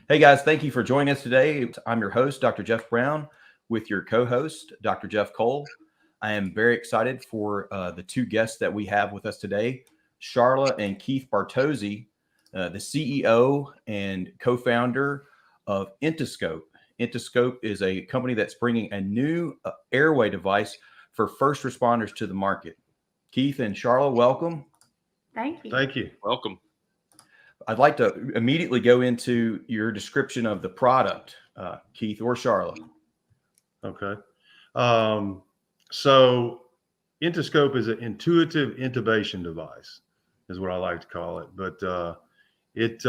Hey guys, thank you for joining us today. I'm your host, Dr. Jeff Brown, with your co-host, Dr. Jeff Cole. I am very excited for the two guests that we have with us today, Charla and Keith Bartozzi, the CEO and co-founder of IntuScope. IntuScope is a company that's bringing a new airway device for first responders to the market. Keith and Charla, welcome. Thank you. Thank you. Welcome. I'd like to immediately go into your description of the product, Keith or Charla. Okay. So IntuScope is an intuitive intubation device, is what I like to call it. But it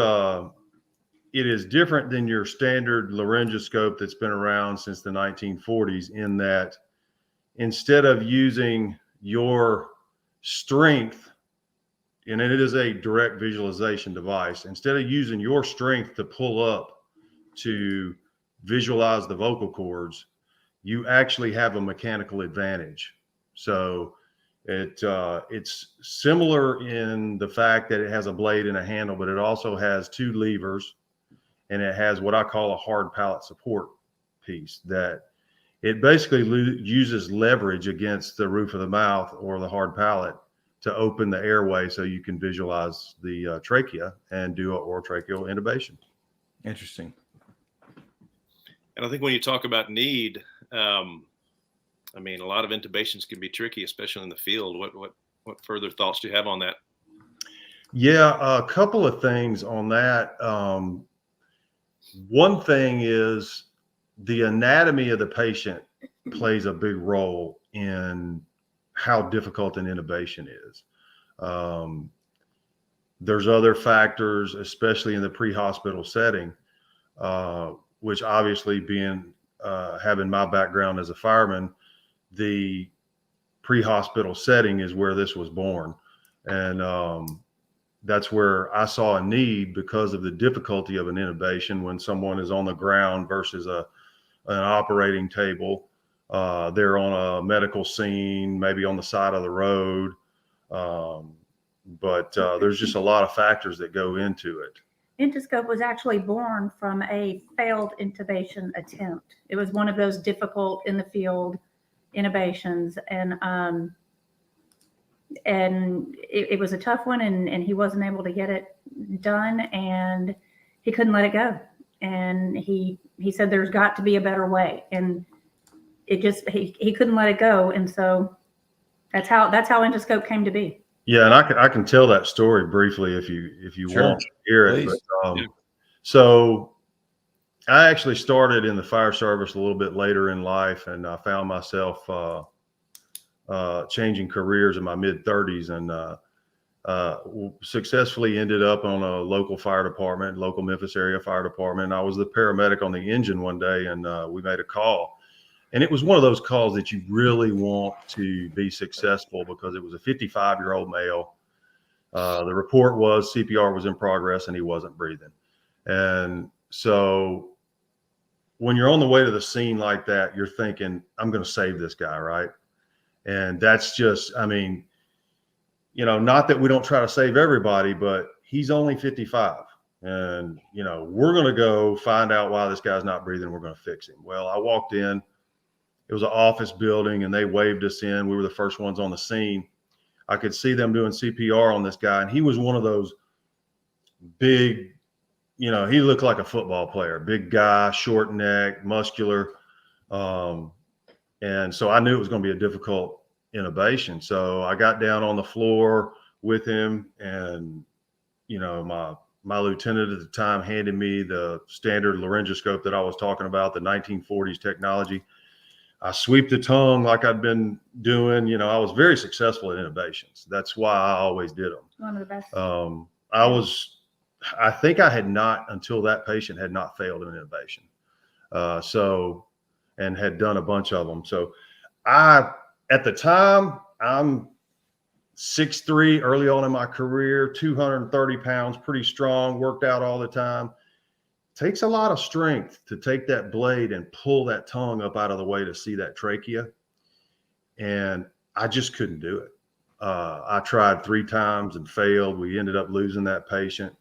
is different than your standard laryngoscope that's been around since the 1940s in that instead of using your strength, and it is a direct visualization device, instead of using your strength to pull up to visualize the vocal cords, you actually have a mechanical advantage. So it's similar in the fact that it has a blade and a handle, but it also has two levers, and it has what I call a hard palate support piece that it basically uses leverage against the roof of the mouth or the hard palate to open the airway so you can visualize the trachea and do an oral tracheal intubation. Interesting. And I think when you talk about need, I mean, a lot of intubations can be tricky, especially in the field. What further thoughts do you have on that? Yeah, a couple of things on that. One thing is the anatomy of the patient plays a big role in how difficult an intubation is. There's other factors, especially in the pre-hospital setting, which obviously having my background as a fireman, the pre-hospital setting is where this was born. And that's where I saw a need because of the difficulty of an intubation when someone is on the ground versus an operating table. They're on a medical scene, maybe on the side of the road. But there's just a lot of factors that go into it. IntuScope was actually born from a failed intubation attempt. It was one of those difficult in the field intubations, and it was a tough one, and he wasn't able to get it done, and he couldn't let it go. And he said there's got to be a better way, and it just he couldn't let it go, and so that's how IntuScope came to be. Yeah, and I can tell that story briefly if you Sure. want to hear it. Please. But, so I actually started in the fire service a little bit later in life, and I found myself changing careers in my mid-30s, and successfully ended up on a local fire department, local Memphis area fire department. I was the paramedic on the engine one day, and we made a call. And it was one of those calls that you really want to be successful because it was a 55-year-old male. The report was CPR was in progress and he wasn't breathing. And so when you're on the way to the scene like that, you're thinking, I'm going to save this guy, right? And that's just, I mean, not that we don't try to save everybody, but he's only 55. And, we're going to go find out why this guy's not breathing. We're going to fix him. Well, I walked in. It was an office building and they waved us in. We were the first ones on the scene. I could see them doing CPR on this guy. And he was one of those big, he looked like a football player, big guy, short neck, muscular. And so I knew it was going to be a difficult intubation. So I got down on the floor with him, and, my lieutenant at the time handed me the standard laryngoscope that I was talking about, the 1940s technology. I sweep the tongue like I'd been doing. I was very successful at intubations. That's why I always did them. One of the best. I think I had not, until that patient had not failed an intubation. And had done a bunch of them. So at the time, I'm 6'3", early on in my career, 230 pounds, pretty strong, worked out all the time. Takes a lot of strength to take that blade and pull that tongue up out of the way to see that trachea. And I just couldn't do it. I tried 3 times and failed. We ended up losing that patient.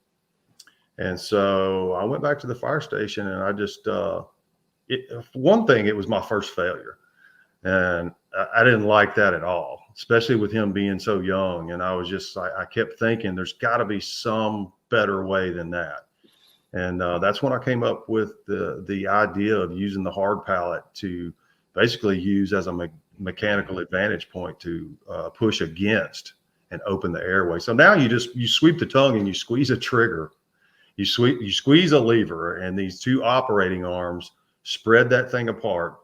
And so I went back to the fire station, and I just, one thing, it was my first failure. And I didn't like that at all, especially with him being so young. And I was just, I kept thinking there's got to be some better way than that. And that's when I came up with the idea of using the hard pallet to basically use as a mechanical advantage point to push against and open the airway. So now you sweep the tongue and you squeeze a trigger, you squeeze a lever, and these two operating arms spread that thing apart,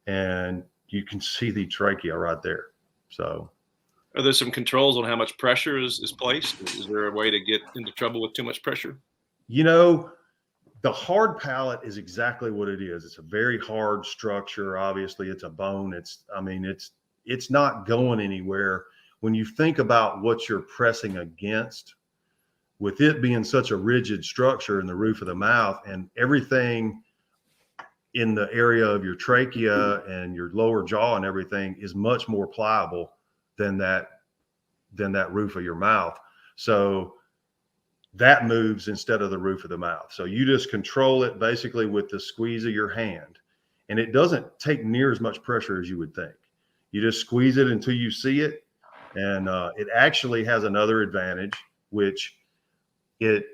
and you can see the trachea right there. So are there some controls on how much pressure is placed? Is there a way to get into trouble with too much pressure? You know, the hard pallet is exactly what it is. It's a very hard structure. Obviously, it's a bone. It's not going anywhere. When you think about what you're pressing against, with it being such a rigid structure in the roof of the mouth, and everything in the area of your trachea and your lower jaw and everything is much more pliable than that roof of your mouth. So that moves instead of the roof of the mouth. So you just control it basically with the squeeze of your hand, and it doesn't take near as much pressure as you would think. You just squeeze it until you see it. And it actually has another advantage, which it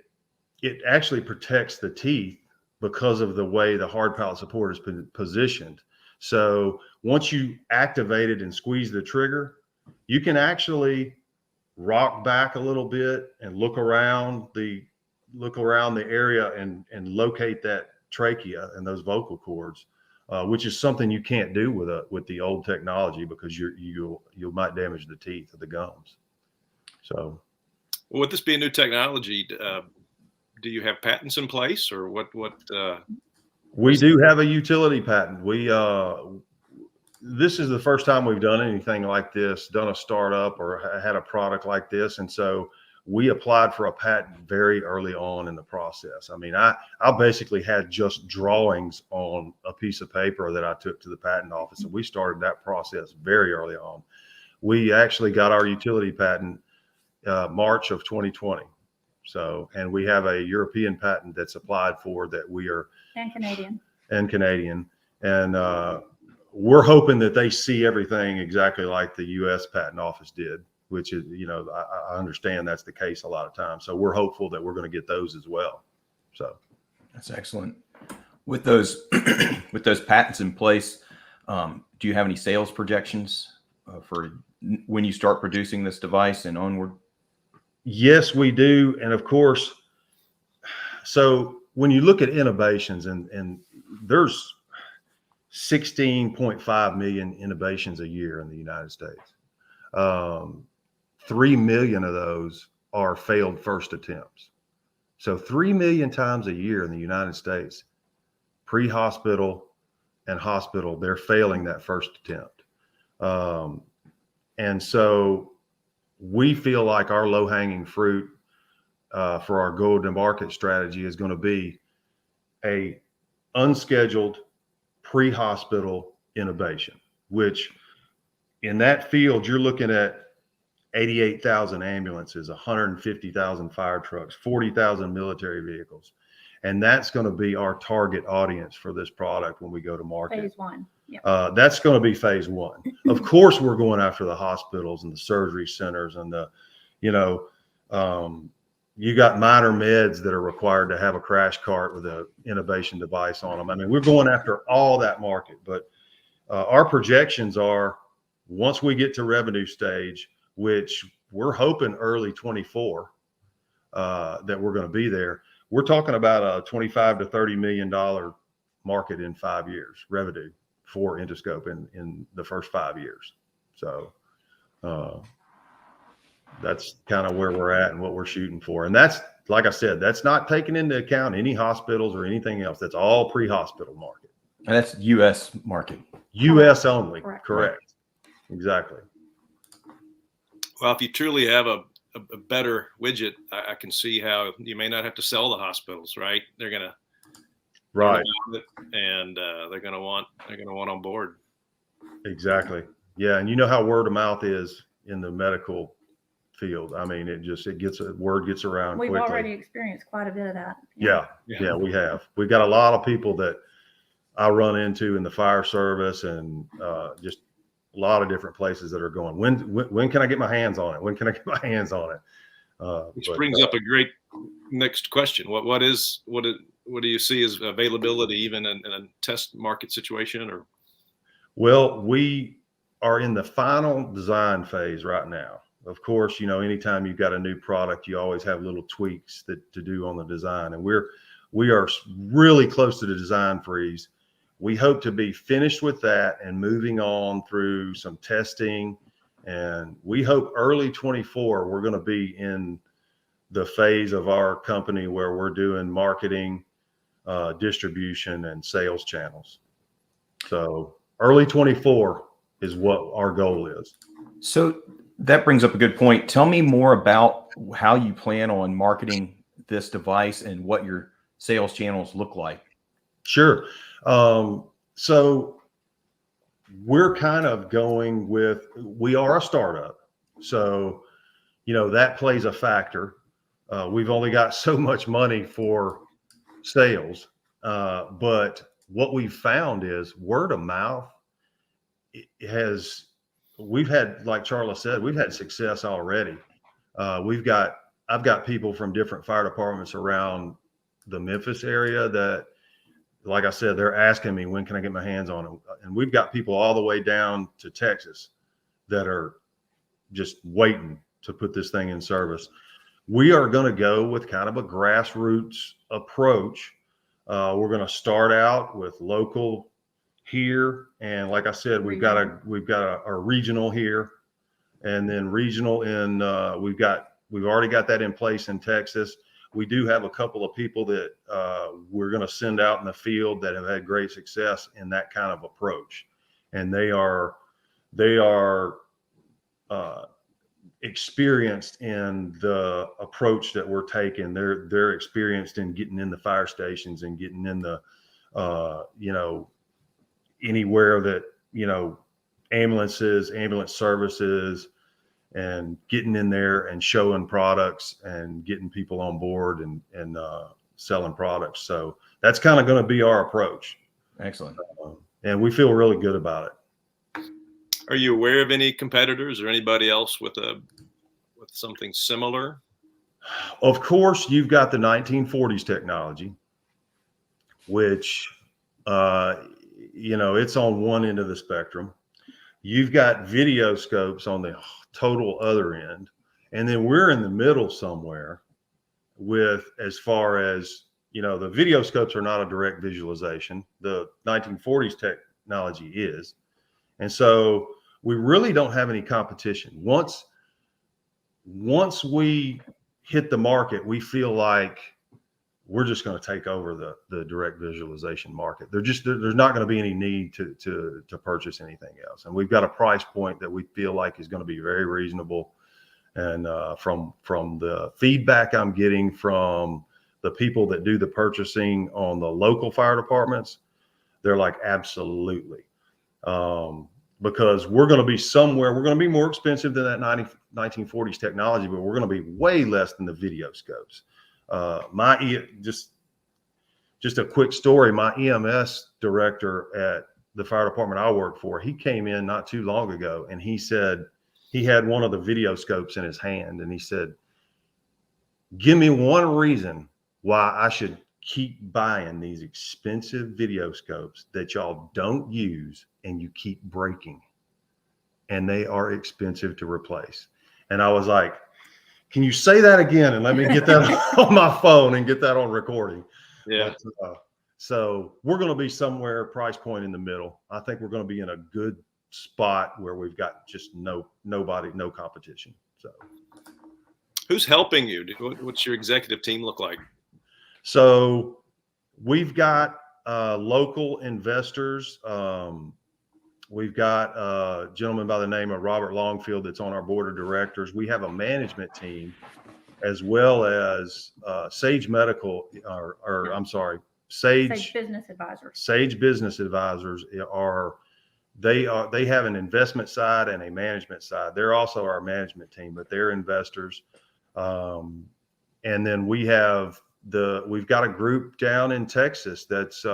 actually protects the teeth because of the way the hard pallet support is positioned. So once you activate it and squeeze the trigger, you can actually rock back a little bit and look around the area and locate that trachea and those vocal cords, which is something you can't do with the old technology, because you might damage the teeth of the gums. So, well, would this be a new technology? Do you have patents in place, or what? We do have a utility patent. This is the first time we've done anything like this, done a startup or had a product like this. And so we applied for a patent very early on in the process. I mean, I basically had just drawings on a piece of paper that I took to the patent office, and we started that process very early on. We actually got our utility patent March of 2020. So, and we have a European patent that's applied for that we are, And Canadian. And we're hoping that they see everything exactly like the U.S. patent office did, which is, I understand that's the case a lot of times. So we're hopeful that we're going to get those as well. So that's excellent. With those patents in place, do you have any sales projections for when you start producing this device and onward? Yes, we do. And of course, so when you look at innovations, and there's 16.5 million innovations a year in the United States. 3 million of those are failed first attempts. So 3 million times a year in the United States, pre-hospital and hospital, they're failing that first attempt. And so we feel like our low-hanging fruit for our go-to-market strategy is going to be a unscheduled pre-hospital innovation, which in that field, you're looking at 88,000 ambulances, 150,000 fire trucks, 40,000 military vehicles. And that's going to be our target audience for this product when we go to market. Phase one. Yep. That's going to be phase one. Of course, we're going after the hospitals and the surgery centers and you got minor meds that are required to have a crash cart with an innovation device on them. I mean, we're going after all that market, but our projections are, once we get to revenue stage, which we're hoping early 24, that we're going to be there. We're talking about a $25 to $30 million market in 5 years revenue for IntuScope in the first 5 years. So that's kind of where we're at and what we're shooting for. And that's, like I said, that's not taking into account any hospitals or anything else. That's all pre-hospital market. And that's U.S. market. U.S. only. Correct. Exactly. Well, if you truly have a better widget, I can see how you may not have to sell the hospitals, right? They're going to, right. And they're going to want on board. Exactly. Yeah. And you know how word of mouth is in the medical field. I mean, word gets around We've quickly. already experienced quite a bit of that. Yeah, we have. We've got a lot of people that I run into in the fire service and just a lot of different places that are going, when can I get my hands on it? When can I get my hands on it? Which brings up a great next question. What do you see as availability even in a test market situation? Or well, we are in the final design phase right now. Of course, anytime you've got a new product, you always have little tweaks to do on the design, and we are really close to the design freeze. We hope to be finished with that and moving on through some testing, and we hope early 24 we're going to be in the phase of our company where we're doing marketing, distribution, and sales channels. So early 24 is what our goal is. So that brings up a good point. Tell me more about how you plan on marketing this device and what your sales channels look like. Sure. So we're kind of going with, we are a startup. So, that plays a factor. We've only got so much money for sales. But what we've found is word of mouth we've had, like Charla said, we've had success already. I've got people from different fire departments around the Memphis area that, like I said, they're asking me, when can I get my hands on them? And we've got people all the way down to Texas that are just waiting to put this thing in service. We are going to go with kind of a grassroots approach. We're going to start out with local here. And like I said, we've got a regional here, and then regional we've already got that in place in Texas. We do have a couple of people that we're going to send out in the field that have had great success in that kind of approach, and they are experienced in the approach that we're taking. They're experienced in getting in the fire stations and getting in the anywhere that ambulance services, and getting in there and showing products and getting people on board and selling products. So that's kind of going to be our approach. Excellent. And we feel really good about it. Are you aware of any competitors or anybody else with something similar? Of course, you've got the 1940s technology, which, it's on one end of the spectrum. You've got video scopes on the total other end. And then we're in the middle somewhere with, as far as, the video scopes are not a direct visualization. The 1940s technology is. And so we really don't have any competition. Once we hit the market, we feel like we're just going to take over the direct visualization market. There's not going to be any need to purchase anything else. And we've got a price point that we feel like is going to be very reasonable. And from the feedback I'm getting from the people that do the purchasing on the local fire departments, they're like, absolutely. Because we're going to be more expensive than that 1940s technology, but we're going to be way less than the video scopes. Just a quick story. My EMS director at the fire department I work for, he came in not too long ago, and he said he had one of the video scopes in his hand, and he said, give me one reason why I should keep buying these expensive video scopes that y'all don't use and you keep breaking, and they are expensive to replace. And I was like, can you say that again and let me get that on my phone and get that on recording? Yeah. So we're going to be somewhere price point in the middle. I think we're going to be in a good spot where we've got just no competition. So who's helping you? What's your executive team look like? So we've got local investors. We've got a gentleman by the name of Robert Longfield that's on our board of directors. We have a management team, as well as Sage Medical, Sage Business Advisors. Sage Business Advisors are they have an investment side and a management side. They're also our management team, but they're investors. And then we've got a group down in Texas that's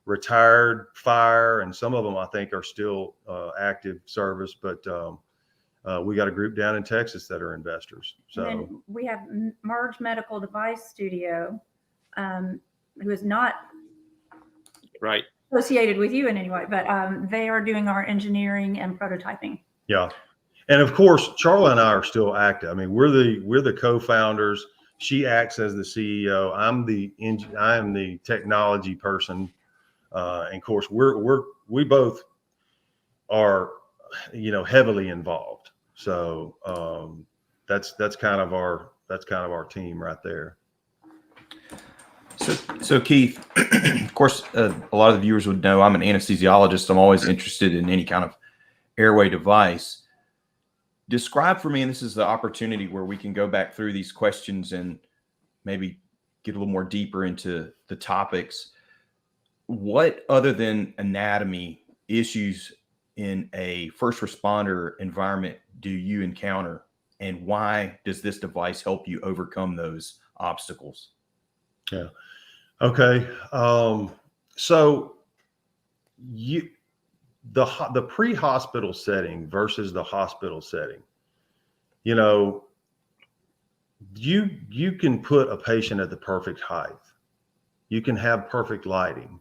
retired fire, and some of them I think are still active service, but we got a group down in Texas that are investors. So And then we have Marge Medical Device Studio, who is not Right. associated with you in any way, but they are doing our engineering and prototyping. yeah, and of course Charla and I are still active. I mean, we're the co-founders. She acts as the CEO. I am the technology person, and of course we both are heavily involved. So that's kind of our team right there. So Keith, of course, a lot of the viewers would know I'm an anesthesiologist. I'm always interested in any kind of airway device. Describe for me, and this is the opportunity where we can go back through these questions and maybe get a little more deeper into the topics. What other than anatomy issues in a first responder environment do you encounter, and why does this device help you overcome those obstacles? Yeah. Okay. So the pre-hospital setting versus the hospital setting, you can put a patient at the perfect height. You can have perfect lighting.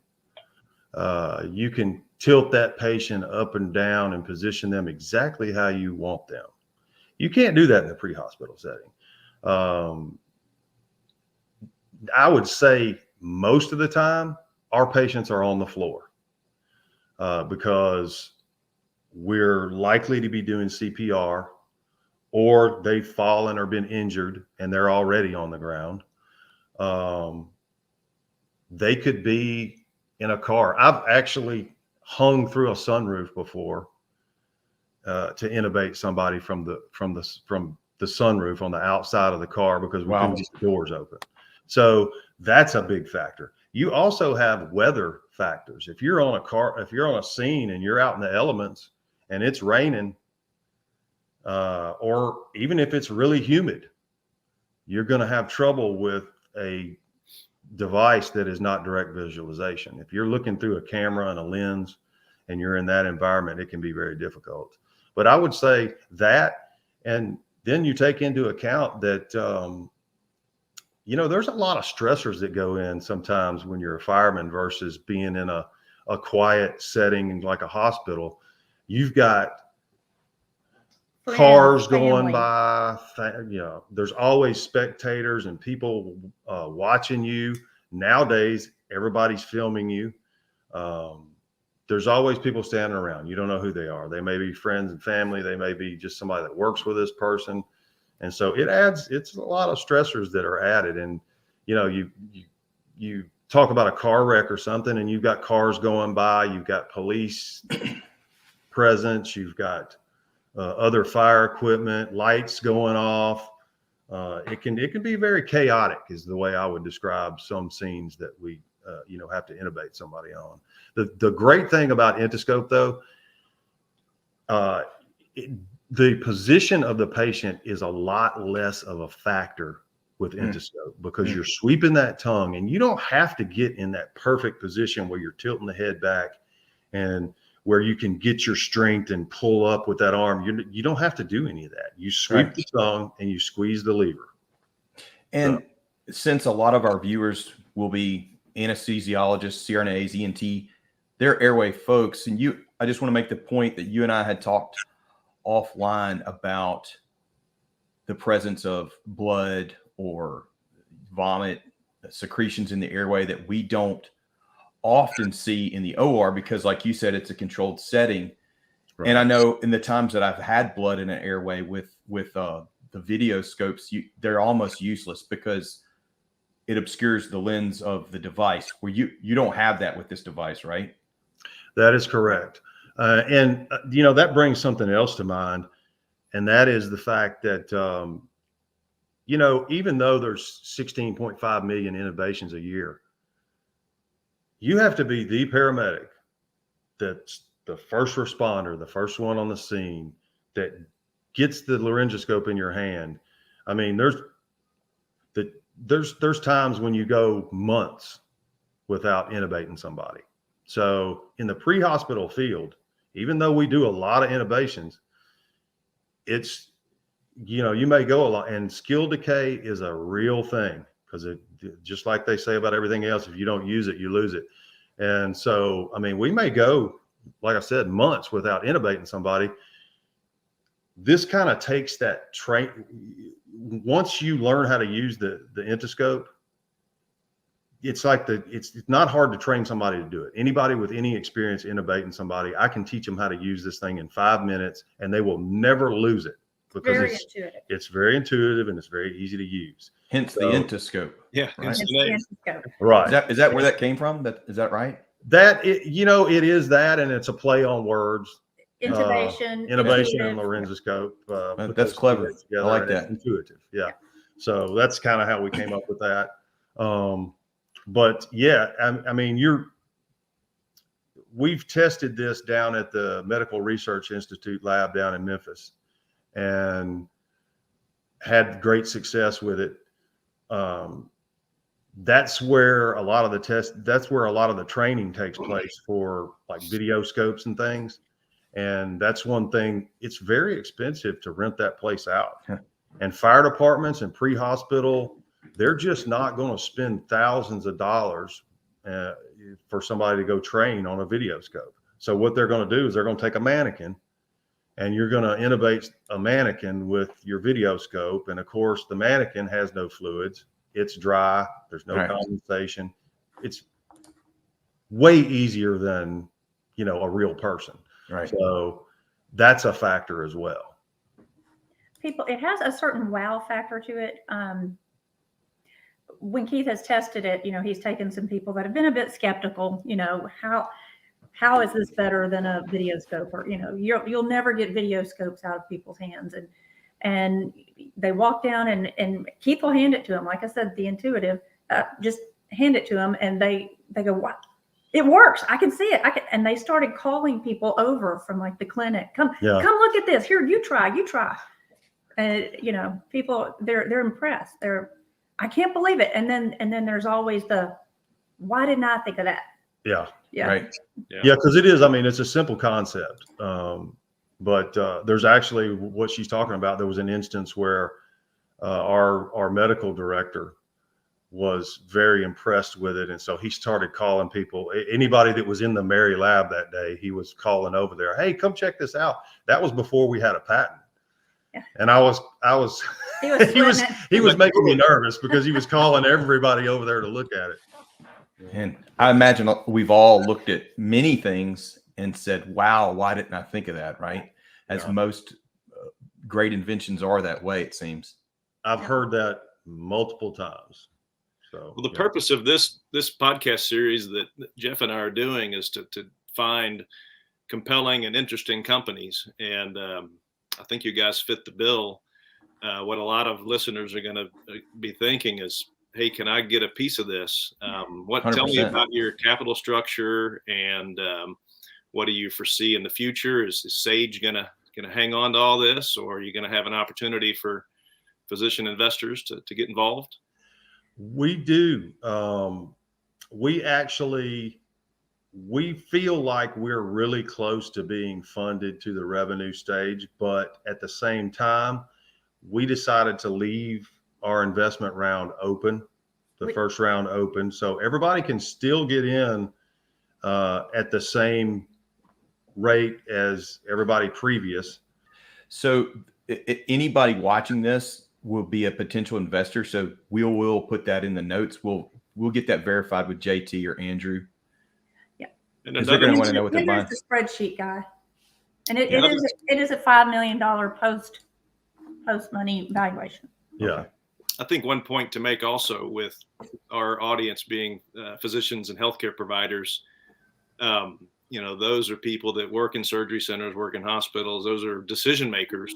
You can tilt that patient up and down and position them exactly how you want them. You can't do that in the pre-hospital setting. I would say most of the time our patients are on the floor because we're likely to be doing CPR, or they've fallen or been injured and they're already on the ground. They could be in a car. I've actually hung through a sunroof before to intubate somebody from the sunroof on the outside of the car because we couldn't get the doors open. So that's a big factor. You also have weather factors. If you're on a scene and you're out in the elements and it's raining, or even if it's really humid, you're going to have trouble with a device that is not direct visualization. If you're looking through a camera and a lens and you're in that environment, it can be very difficult. But I would say that, and then you take into account that, there's a lot of stressors that go in sometimes when you're a fireman versus being in a quiet setting like a hospital. You've got cars going by, there's always spectators and people watching you. Nowadays, everybody's filming you. There's always people standing around. You don't know who they are. They may be friends and family. They may be just somebody that works with this person. And so it's a lot of stressors that are added. And, you talk about a car wreck or something, and you've got cars going by, you've got police presence, you've got other fire equipment, lights going off. It can be very chaotic is the way I would describe some scenes that we, have to intubate somebody on. The great thing about IntuScope though, the position of the patient is a lot less of a factor with IntuScope because you're sweeping that tongue and you don't have to get in that perfect position where you're tilting the head back and where you can get your strength and pull up with that arm. You don't have to do any of that. You sweep the tongue and you squeeze the lever. And since a lot of our viewers will be anesthesiologists, CRNAs, ENT, they're airway folks. And I just want to make the point that you and I had talked offline about the presence of blood or vomit secretions in the airway that we don't often see in the OR because, like you said, it's a controlled setting. Right. And I know in the times that I've had blood in an airway with the video scopes, they're almost useless because it obscures the lens of the device. Where you don't have that with this device, right? That is correct. And that brings something else to mind, and that is the fact that even though there's 16.5 million intubations a year, you have to be the paramedic that's the first responder, the first one on the scene that gets the laryngoscope in your hand. I mean, there's times when you go months without intubating somebody. So in the pre-hospital field, even though we do a lot of intubations, it's, you may go a lot, and skill decay is a real thing, because it, just like they say about everything else, if you don't use it, you lose it. And so, I mean, we may go, like I said, months without intubating somebody. This kind of takes that once you learn how to use the IntuScope, it's like it's not hard to train somebody to do it. Anybody with any experience intubating somebody, I can teach them how to use this thing in 5 minutes, and they will never lose it, because Very intuitive. it's very intuitive and it's very easy to use. Hence the IntuScope. Yeah. Right. Hence It's the the name. Intubation. Right. Is that where that came from? Is that right? That it is that, and it's a play on words. Intubation, Innovation and intuitive. laryngoscope. Put That's those two clever. words together, I like and it's that. intuitive. Yeah. So that's kind of how we came up with that. But yeah, I mean, we've tested this down at the Medical Research Institute lab down in Memphis, and had great success with it. That's where a lot of the training takes place for like video scopes and things. And that's one thing, it's very expensive to rent that place out. And fire departments and pre-hospital, they're just not going to spend thousands of dollars for somebody to go train on a video scope. So what they're going to do is they're going to take a mannequin, and you're going to intubate a mannequin with your video scope. And of course, the mannequin has no fluids. It's dry. There's no condensation. It's way easier than, a real person. Right. So that's a factor as well. It has a certain wow factor to it. When Keith has tested it, he's taken some people that have been a bit skeptical, how is this better than a video scope? Or, you'll never get video scopes out of people's hands. And they walk down and Keith will hand it to them. Like I said, the intuitive, just hand it to them, and they go, wow, it works. I can see it. And they started calling people over from like the clinic. Come look at this. Here, you try. And people, they're impressed. I can't believe it. And then there's always why didn't I think of that? Yeah. Yeah. Right. Yeah. Cause it is, it's a simple concept. But there's actually what she's talking about. There was an instance where our medical director was very impressed with it. And so he started calling people, anybody that was in the Mary lab that day, he was calling over there. Hey, come check this out. That was before we had a patent. Yeah. And he was making me nervous, because he was calling everybody over there to look at it. And I imagine we've all looked at many things and said, wow, why didn't I think of that? Right. As most great inventions are that way, it seems. I've heard that multiple times. So, well, the purpose of this podcast series that Jeff and I are doing is to find compelling and interesting companies. And I think you guys fit the bill. What a lot of listeners are going to be thinking is, hey, can I get a piece of this? Tell me about your capital structure, and what do you foresee in the future? Is Sage going to hang on to all this, or are you going to have an opportunity for physician investors to get involved? We do. We feel like we're really close to being funded to the revenue stage, but at the same time, we decided to leave our investment round open, first round open, so everybody can still get in at the same rate as everybody previous. So anybody watching this will be a potential investor. So we'll put that in the notes. We'll get that verified with JT or Andrew. Yeah. And they're going to want to know what they're buying. The spreadsheet guy. And it is a $5 million post money valuation. Yeah. I think one point to make also with our audience being physicians and healthcare providers, those are people that work in surgery centers, work in hospitals. Those are decision makers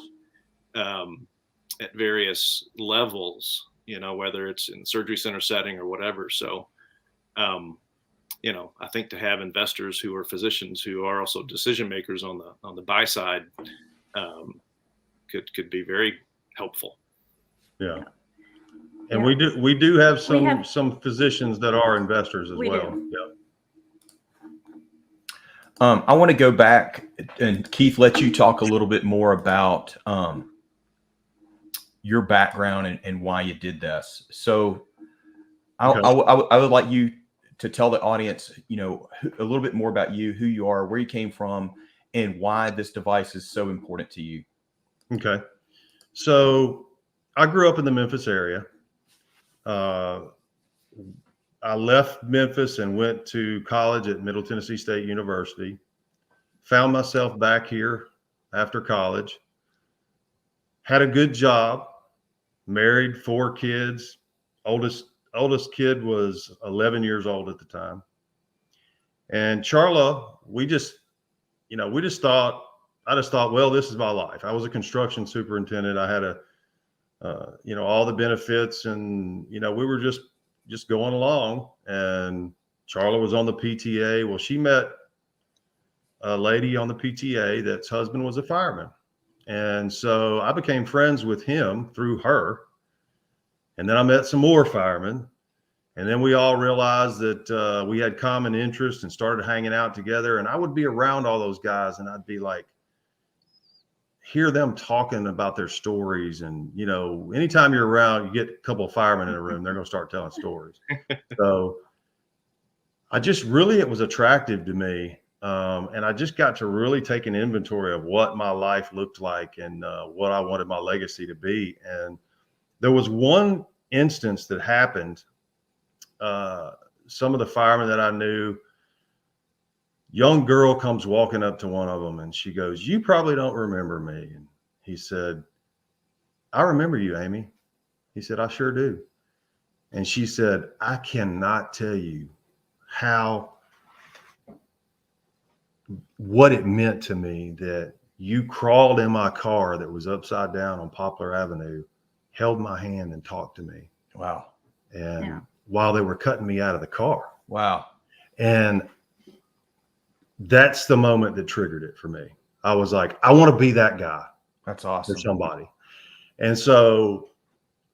at various levels, whether it's in the surgery center setting or whatever. So I think to have investors who are physicians who are also decision makers on the buy side could be very helpful. Yeah. Yeah. And Yeah. we do have We have- some physicians that are investors as We well. do. Yeah. I want to go back and Keith, let you talk a little bit more about your background and why you did this. So Okay. I would like you to tell the audience, a little bit more about you, who you are, where you came from, and why this device is so important to you. Okay. So I grew up in the Memphis area. I left Memphis and went to college at Middle Tennessee State University. Found myself back here after college. Had a good job. Married, 4 kids. Oldest kid was 11 years old at the time. And Charla, I just thought, well, this is my life. I was a construction superintendent. I had all the benefits, and we were just going along. And Charla was on the PTA. Well, she met a lady on the PTA that's husband was a fireman. And so I became friends with him through her. And then I met some more firemen. And then we all realized that we had common interests and started hanging out together. And I would be around all those guys, and I'd be like, hear them talking about their stories. And, anytime you're around, you get a couple of firemen in a room, they're going to start telling stories. So it was attractive to me. And I just got to really take an inventory of what my life looked like and what I wanted my legacy to be. And there was one instance that happened. Some of the firemen that I knew, young girl comes walking up to one of them and she goes, "You probably don't remember me." And he said, "I remember you, Amy." He said, "I sure do." And she said, "I cannot tell you what it meant to me that you crawled in my car that was upside down on Poplar Avenue, held my hand and talked to me." Wow. And while they were cutting me out of the car. Wow. And that's the moment that triggered it for me. I was like, I want to be that guy. That's awesome. For somebody. And so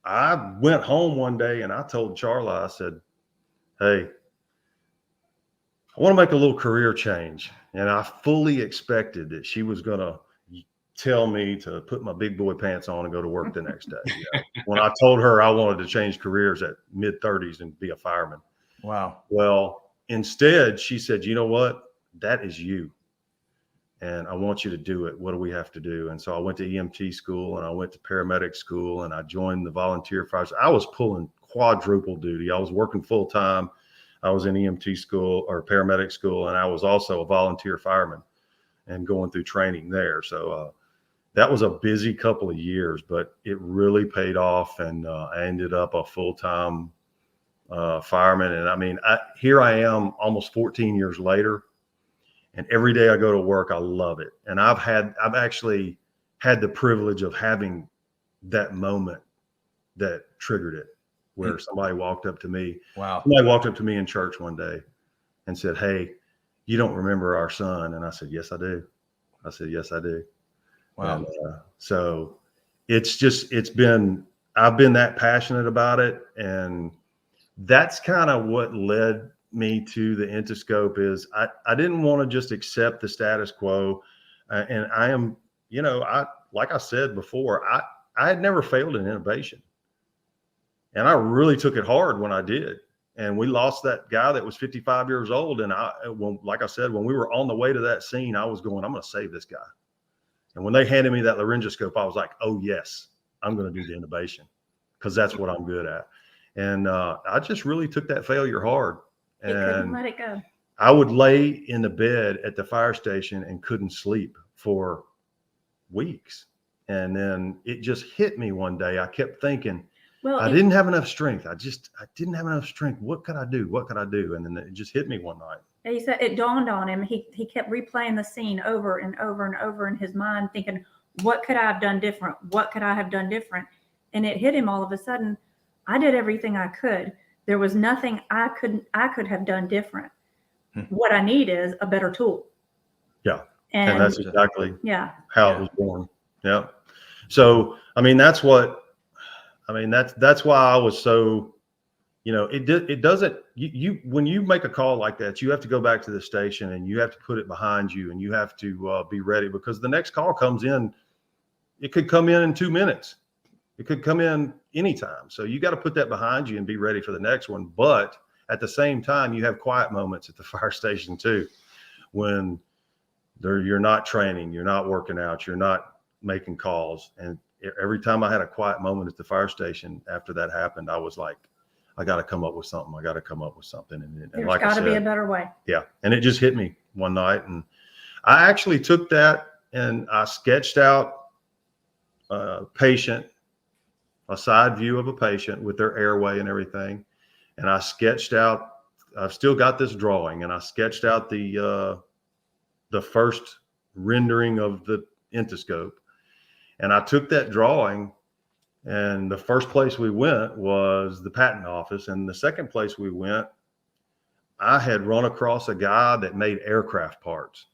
I went home one day and I told Charla, I said, "Hey, I want to make a little career change." And I fully expected that she was going to tell me to put my big boy pants on and go to work the next day. When I told her I wanted to change careers at mid-30s and be a fireman. Wow. Well, instead, she said, "You know what? That is you. And I want you to do it. What do we have to do?" And so I went to EMT school and I went to paramedic school and I joined the volunteer fires. I was pulling quadruple duty. I was working full time. I was in EMT school or paramedic school, and I was also a volunteer fireman and going through training there. So that was a busy couple of years, but it really paid off. And I ended up a full-time fireman. And I mean, here I am almost 14 years later. And every day I go to work, I love it. And I've actually had the privilege of having that moment that triggered it, where somebody walked up to me. Wow. Somebody walked up to me in church one day and said, "Hey, you don't remember our son?" And I said, "Yes, I do." I said, "Yes, I do." Wow. And, so I've been that passionate about it. And that's kind of what led me to the IntuScope. Is I didn't want to just accept the status quo. And I am, like I said before, I had never failed in intubation. And I really took it hard when I did. And we lost that guy that was 55 years old. And like I said, when we were on the way to that scene, I was going, I'm going to save this guy. And when they handed me that laryngoscope, I was like, oh yes, I'm going to do the intubation because that's what I'm good at. And I just really took that failure hard. You couldn't let it go. I would lay in the bed at the fire station and couldn't sleep for weeks. And then it just hit me one day. I kept thinking, well, I didn't have enough strength. I didn't have enough strength. What could I do? What could I do? And then it just hit me one night. He said it dawned on him. He kept replaying the scene over and over and over in his mind, thinking, what could I have done different? What could I have done different? And it hit him all of a sudden. I did everything I could. There was nothing I could have done different. What I need is a better tool. Yeah. And, And that's exactly yeah. how it was born. Yeah. So, I mean, that's why I was so, it doesn't, when you make a call like that, you have to go back to the station and you have to put it behind you and you have to be ready, because the next call comes in. It could come in 2 minutes. It could come in anytime. So you got to put that behind you and be ready for the next one. But at the same time, you have quiet moments at the fire station too, when you're not training, you're not working out, you're not making calls. And every time I had a quiet moment at the fire station after that happened, I was like, I got to come up with something. I got to come up with something. And There's like got I to said, be a better way. yeah. And it just hit me one night. And I actually took that and I sketched out a patient, a side view of a patient with their airway and everything. And I sketched out, I've still got this drawing, and I sketched out the first rendering of the IntuScope. And I took that drawing, and the first place we went was the patent office. And the second place we went, I had run across a guy that made aircraft parts.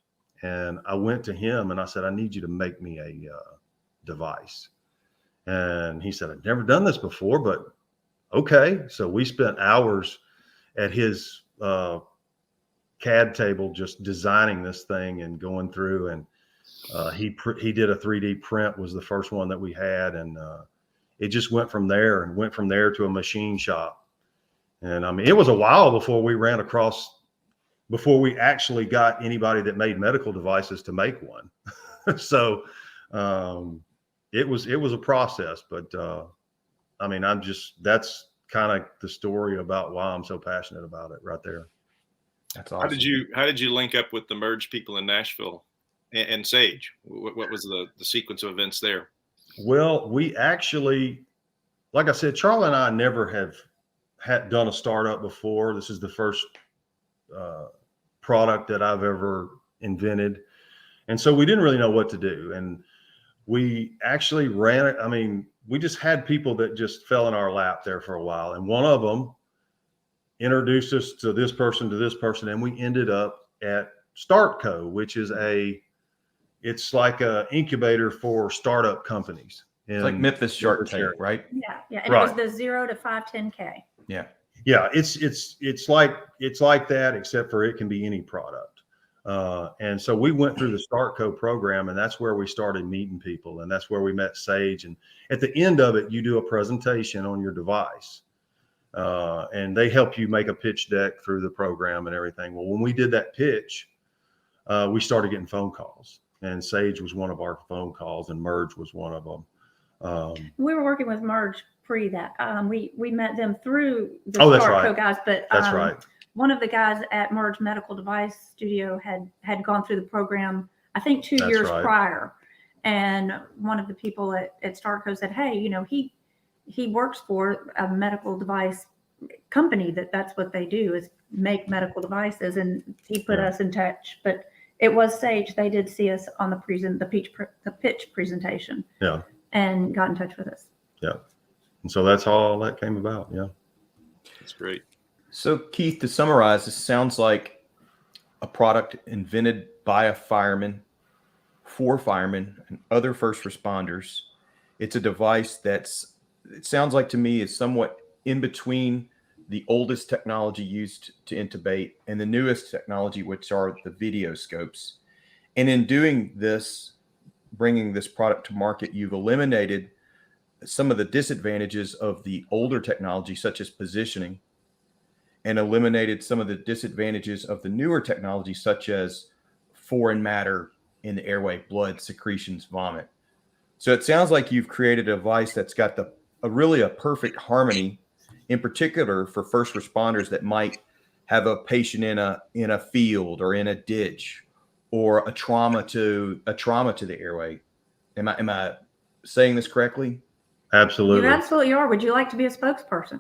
And I went to him and I said, I need you to make me a device. And he said, I've never done this before, but okay. So we spent hours at his CAD table just designing this thing and going through, and he did a 3D print, was the first one that we had, and it just went from there to a machine shop. And I mean, it was a while before we actually got anybody that made medical devices to make one. So it was a process, but I mean, that's kind of the story about why I'm so passionate about it right there. That's awesome. How did you link up with the Merge people in Nashville and Sage? What was the sequence of events there? Well, we actually, like I said, Charlie and I never had done a startup before. This is the first product that I've ever invented. And so we didn't really know what to do. And we actually ran it. I mean, we just had people that just fell in our lap there for a while. And one of them introduced us to this person, and we ended up at StartCo, which is it's like a incubator for startup companies. It's like Memphis Shark Tank, right? Yeah. Yeah. And Right. it was the 0 to 510K. Yeah. Yeah. It's like that, except for it can be any product. And so we went through the StartCo program, and that's where we started meeting people, and that's where we met Sage. And at the end of it, you do a presentation on your device, and they help you make a pitch deck through the program and everything. Well, when we did that pitch, we started getting phone calls, and Sage was one of our phone calls, and Merge was one of them. We were working with Merge pre that. We met them through the Oh, that's StartCo right. guys, but That's right. one of the guys at Merge Medical Device Studio had gone through the program, I think 2 That's years right. prior. And one of the people at StartCo said, hey, he works for a medical device company that's what they do, is make medical devices. And he put us in touch, but it was Sage. They did see us on the pitch presentation. Yeah. And got in touch with us. Yeah. And so that's how all that came about. Yeah. That's great. So Keith, to summarize, this sounds like a product invented by a fireman, for firemen and other first responders. It's a device it sounds like to me is somewhat in between the oldest technology used to intubate and the newest technology, which are the video scopes. And in doing this, bringing this product to market, you've eliminated some of the disadvantages of the older technology, such as positioning, and eliminated some of the disadvantages of the newer technology, such as foreign matter in the airway, blood, secretions, vomit. So it sounds like you've created a device that's got really a perfect harmony, in particular for first responders that might have a patient in a field or in a ditch, or a trauma to the airway. Am I saying this correctly? Absolutely. You absolutely are. Would you like to be a spokesperson?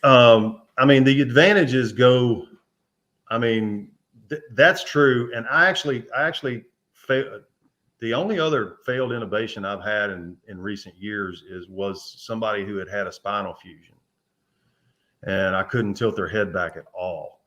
I mean, the advantages go, I mean, that's true. And I actually the only other failed intubation I've had in recent years was somebody who had a spinal fusion. and I couldn't tilt their head back at all.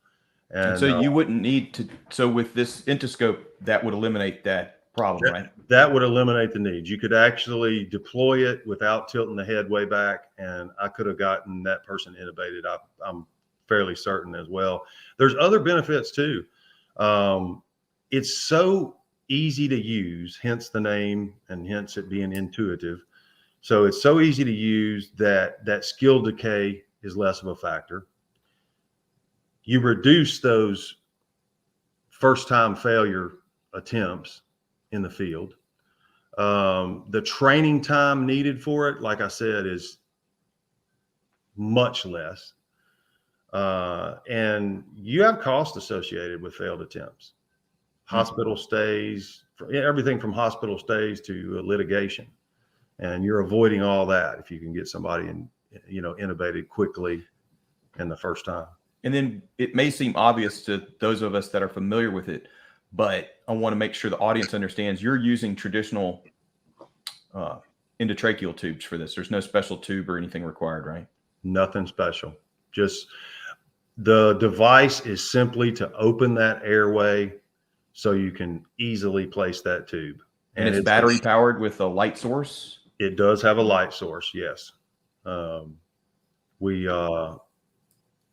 And so you wouldn't need to. So with this IntuScope, that would eliminate that problem, right? That would eliminate the need. You could actually deploy it without tilting the head way back, and I could have gotten that person intubated. I'm fairly certain as well. There's other benefits too. It's so easy to use, hence the name and hence it being intuitive. So it's so easy to use that skill decay is less of a factor. You reduce those first time failure attempts in the field. The training time needed for it, like I said, is much less. And you have cost associated with failed attempts, hospital stays, everything from hospital stays to litigation. And you're avoiding all that if you can get somebody intubated quickly in the first time. And then it may seem obvious to those of us that are familiar with it, but I want to make sure the audience understands you're using traditional endotracheal tubes for this. There's no special tube or anything required, right? Nothing special. Just the device is simply to open that airway so you can easily place that tube. And it's battery powered with a light source? It does have a light source, yes.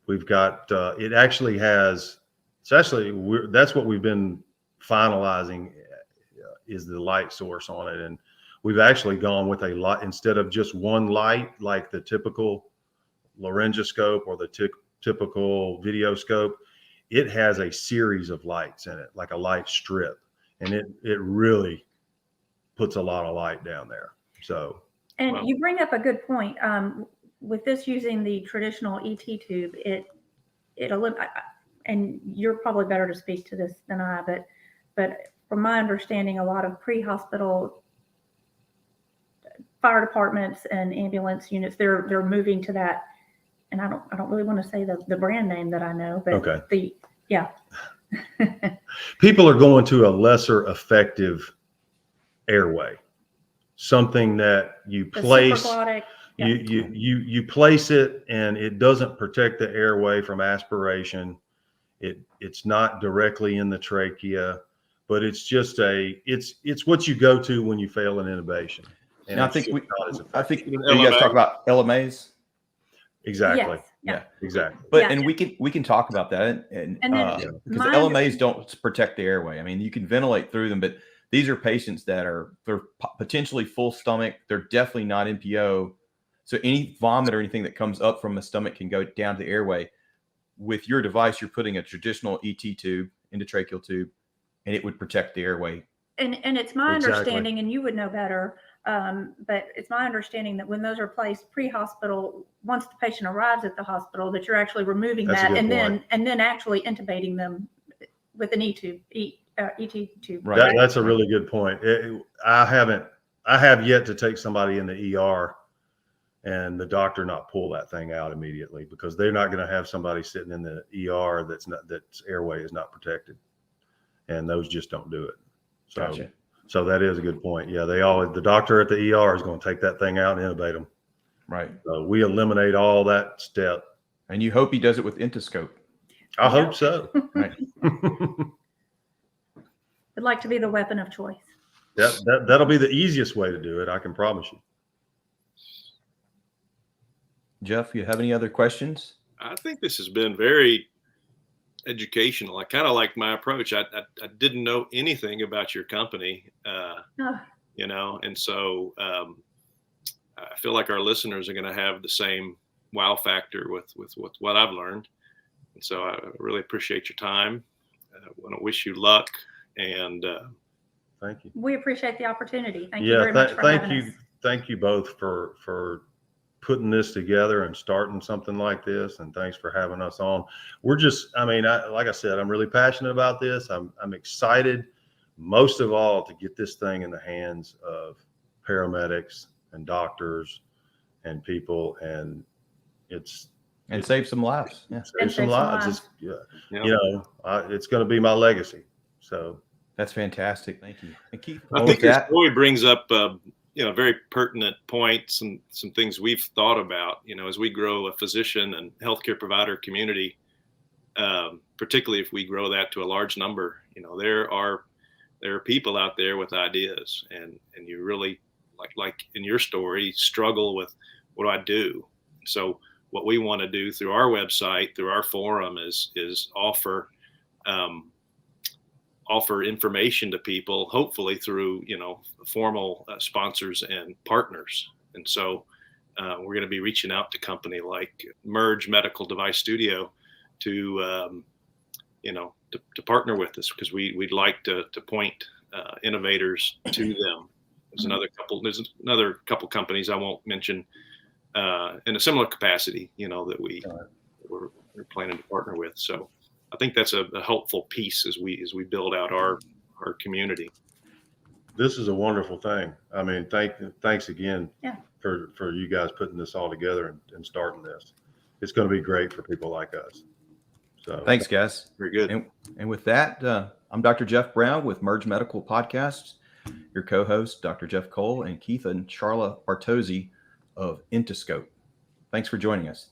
We've got, it actually has, that's what we've been finalizing is the light source on it. And we've actually gone with a light, instead of just one light, like the typical laryngoscope or the typical videoscope, it has a series of lights in it, like a light strip. And it really puts a lot of light down there. So, and you bring up a good point. With this using the traditional ET tube, and you're probably better to speak to this than I, but from my understanding, a lot of pre-hospital fire departments and ambulance units, they're moving to that. And I don't really want to say the brand name that I know, but okay. Yeah. People are going to a lesser effective airway, something that you place, you place it and it doesn't protect the airway from aspiration. It's not directly in the trachea, but it's just it's what you go to when you fail an intubation. And I think you guys talk about LMAs. Exactly. Yes. Yeah, exactly. But and we can talk about that and because LMAs don't protect the airway. I mean, you can ventilate through them, but these are patients they're potentially full stomach. They're definitely not NPO. So any vomit or anything that comes up from the stomach can go down to the airway. With your device, you're putting a traditional ET tube, endotracheal tube, and it would protect the airway. And it's my understanding, and you would know better, but it's my understanding that when those are placed pre-hospital, once the patient arrives at the hospital, that you're actually removing that and then actually intubating them with an ET tube. Right. That's a really good point. I have yet to take somebody in the ER and the doctor not pull that thing out immediately, because they're not going to have somebody sitting in the ER that's airway is not protected, and those just don't do it. So, gotcha. So that is a good point. Yeah, the doctor at the ER is going to take that thing out and intubate them. Right. So we eliminate all that step. And you hope he does it with IntuScope. I hope so. Right. I'd like to be the weapon of choice. That'll be the easiest way to do it. I can promise you. Jeff, you have any other questions? I think this has been very educational. I kind of like my approach. I didn't know anything about your company, and so I feel like our listeners are going to have the same wow factor with what I've learned. And so I really appreciate your time. I want to wish you luck, and thank you. We appreciate the opportunity. Thank you very much for having us. Thank you both for putting this together and starting something like this, and thanks for having us on. We're just, like I said, I'm really passionate about this. I'm excited most of all to get this thing in the hands of paramedics and doctors and people, and save some lives. Yeah. Save some lives. It's going to be my legacy. So that's fantastic. Thank you. And Keith, I think your story brings up very pertinent points and some things we've thought about, as we grow a physician and healthcare provider community, particularly if we grow that to a large number. There are people out there with ideas, and you really, like in your story, struggle with, what do I do? So what we want to do through our website, through our forum, is offer information to people, hopefully through formal sponsors and partners. And so we're going to be reaching out to company like Merge Medical Device Studio to partner with us, because we'd like to point innovators to them. There's another couple companies I won't mention in a similar capacity, that we're planning to partner with. So I think that's a helpful piece as we build out our community. This is a wonderful thing. I mean, thanks again for you guys putting this all together and starting this. It's going to be great for people like us. So Thanks, guys. Very good. And with that, I'm Dr. Jeff Brown with Merge Medical Podcasts, your co-host, Dr. Jeff Cole, and Keith and Charla Bartozzi of IntuScope. Thanks for joining us.